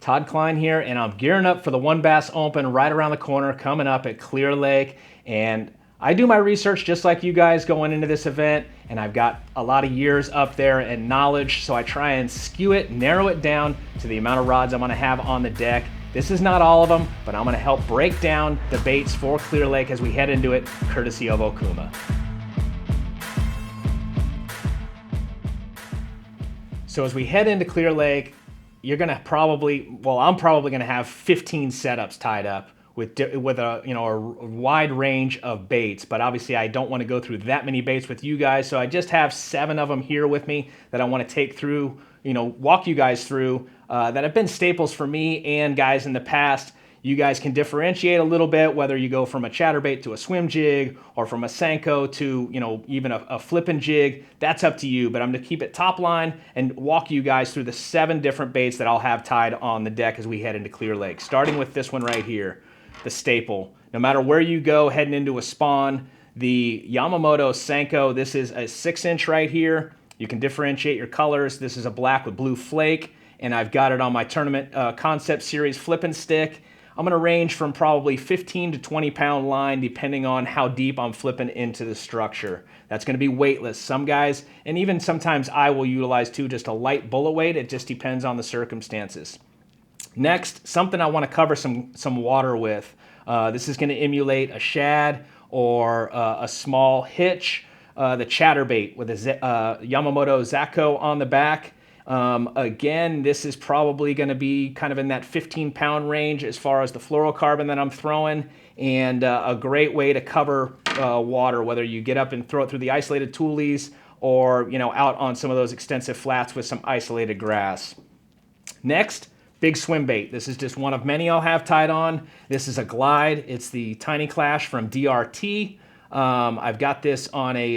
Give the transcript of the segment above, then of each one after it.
Todd Kline here, and I'm gearing up for the One Bass Open right around the corner coming up at Clear Lake. And I do my research just like you guys going into this event, and I've got a lot of years up there and knowledge, so I try and skew it, narrow it down to the amount of rods I'm going to have on the deck. This is not all of them, but I'm going to help break down the baits for Clear Lake as we head into it, courtesy of Okuma. So as we head into Clear Lake, you're gonna I'm probably gonna have 15 setups tied up with a wide range of baits. But obviously I don't want to go through that many baits with you guys, so I just have 7 of them here with me that I want to take through, walk you guys through that have been staples for me and guys in the past. You guys can differentiate a little bit, whether you go from a chatterbait to a swim jig or from a Senko to, even a flipping jig. That's up to you, but I'm going to keep it top line and walk you guys through the 7 different baits that I'll have tied on the deck as we head into Clear Lake. Starting with this one right here, the staple. No matter where you go heading into a spawn, the Yamamoto Senko, this is a 6-inch right here. You can differentiate your colors. This is a black with blue flake, and I've got it on my tournament concept series flipping stick. I'm going to range from probably 15 to 20 pound line depending on how deep I'm flipping into the structure. That's going to be weightless. Some guys, and even sometimes I will utilize too, just a light bullet weight. It just depends on the circumstances. Next, something I want to cover some water with. This is going to emulate a shad or a small hitch. The chatterbait with a Yamamoto Zako on the back. Again, this is probably going to be kind of in that 15-pound range as far as the fluorocarbon that I'm throwing, and a great way to cover water, whether you get up and throw it through the isolated toolies or out on some of those extensive flats with some isolated grass. Next, big swim bait. This is just one of many I'll have tied on. This is a glide. It's the Tiny Clash from DRT. I've got this on a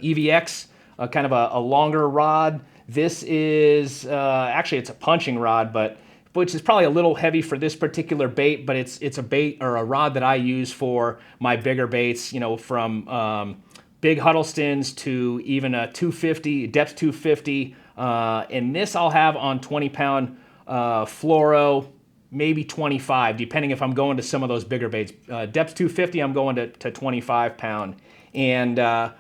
EVX, kind of a longer rod. This is, actually it's a punching rod, which is probably a little heavy for this particular bait, but it's a bait or a rod that I use for my bigger baits, from big Huddlestons to even a 250, depth 250. And this I'll have on 20-pound fluoro, maybe 25, depending if I'm going to some of those bigger baits. Depth 250, I'm going to 25 pound. And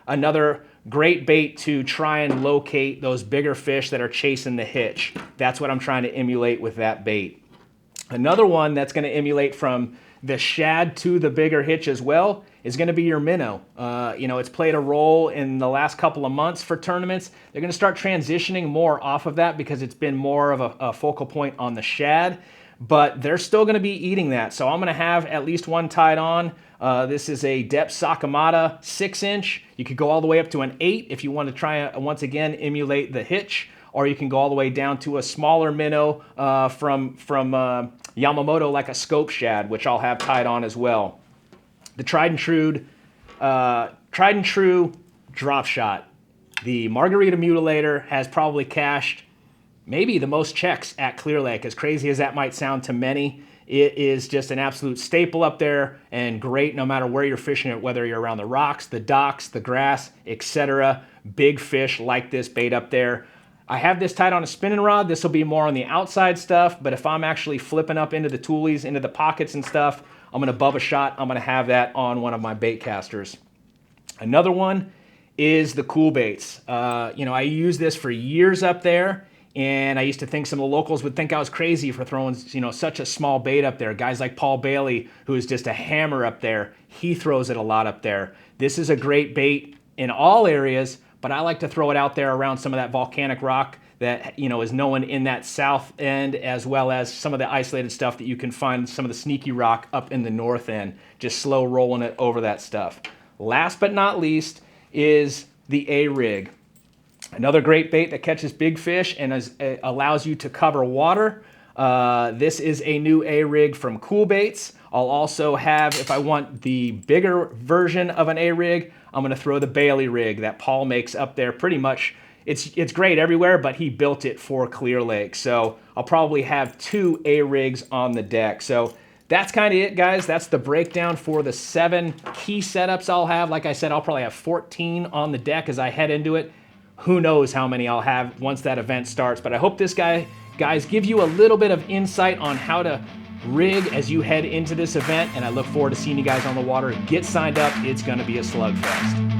another great bait to try and locate those bigger fish that are chasing the hitch. That's what I'm trying to emulate with that bait. Another one that's going to emulate from the shad to the bigger hitch as well is going to be your Minnow. It's played a role in the last couple of months for tournaments. They're going to start transitioning more off of that because it's been more of a focal point on the shad, but they're still going to be eating that. So I'm going to have at least one tied on. This is a Depth Sakamata 6-inch. You could go all the way up to an 8 if you want to try once again emulate the hitch, or you can go all the way down to a smaller minnow from Yamamoto, like a scope shad, which I'll have tied on as well. The tried and true drop shot. The Margarita Mutilator has probably cashed maybe the most checks at Clear Lake. As crazy as that might sound to many, it is just an absolute staple up there and great no matter where you're fishing it, whether you're around the rocks, the docks, the grass, etc. Big fish like this bait up there. I have this tied on a spinning rod. This will be more on the outside stuff, but if I'm actually flipping up into the toolies, into the pockets and stuff, I'm going to bubba shot. I'm going to have that on one of my bait casters. Another one is the cool baits. I used this for years up there, and I used to think some of the locals would think I was crazy for throwing, such a small bait up there. Guys like Paul Bailey, who is just a hammer up there, he throws it a lot up there. This is a great bait in all areas, but I like to throw it out there around some of that volcanic rock that, is known in that south end, as well as some of the isolated stuff that you can find, some of the sneaky rock up in the north end, just slow rolling it over that stuff. Last but not least is the A-rig. Another great bait that catches big fish and allows you to cover water. This is a new A-rig from Cool Baits. I'll also have, if I want the bigger version of an A-rig, I'm going to throw the Bailey rig that Paul makes up there. Pretty much, it's great everywhere, but he built it for Clear Lake. So I'll probably have 2 A-rigs on the deck. So that's kind of it, guys. That's the breakdown for the 7 key setups I'll have. Like I said, I'll probably have 14 on the deck as I head into it. Who knows how many I'll have once that event starts, but I hope this guy guys, give you a little bit of insight on how to rig as you head into this event, and I look forward to seeing you guys on the water. Get signed up. It's going to be a slugfest.